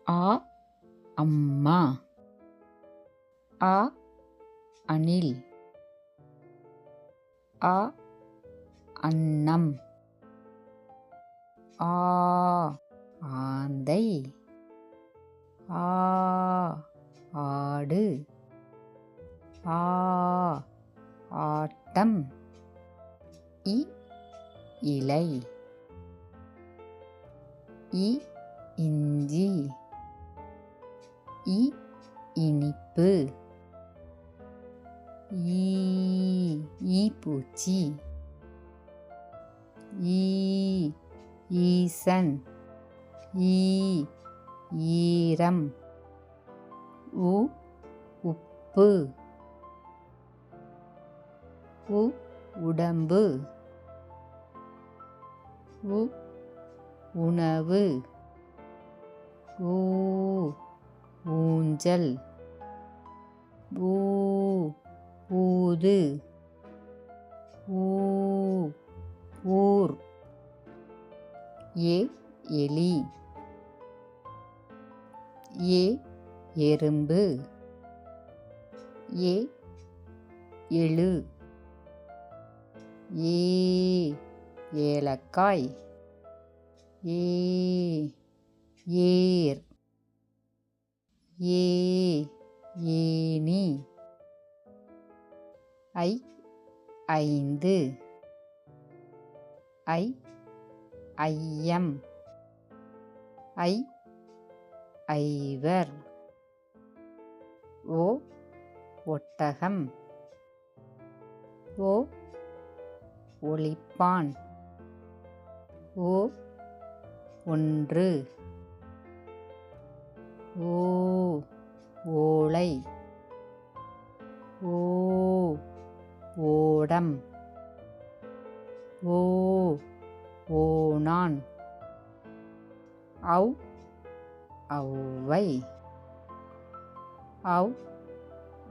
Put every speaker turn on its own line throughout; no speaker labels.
ஆ அம்மா. ஆ அணில். ஆ அன்னம். ஆ ஆந்தை. ஆ ஆடு. ஆ ஆட்டம். இ இலை. இ இஞ்சி. இ இனிப்பு. ஈப்பூச்சி. ஈசன். ஈரம். உப்பு. உடம்பு. உணவு. ஊஞ்சல். ஊது. ஊர். எலி. எறும்பு. எழு. ஏலக்காய். ஏர். ஏணி. ஐந்து. ஐயம். ஐவர். ஒட்டகம். ஒலிப்பான். ஒன்று. ஓலை. ஓடம். ஓணான். ஔவை.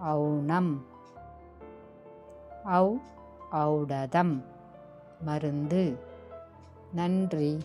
ஔணம். ஔடதம். மருந்து. நன்றி.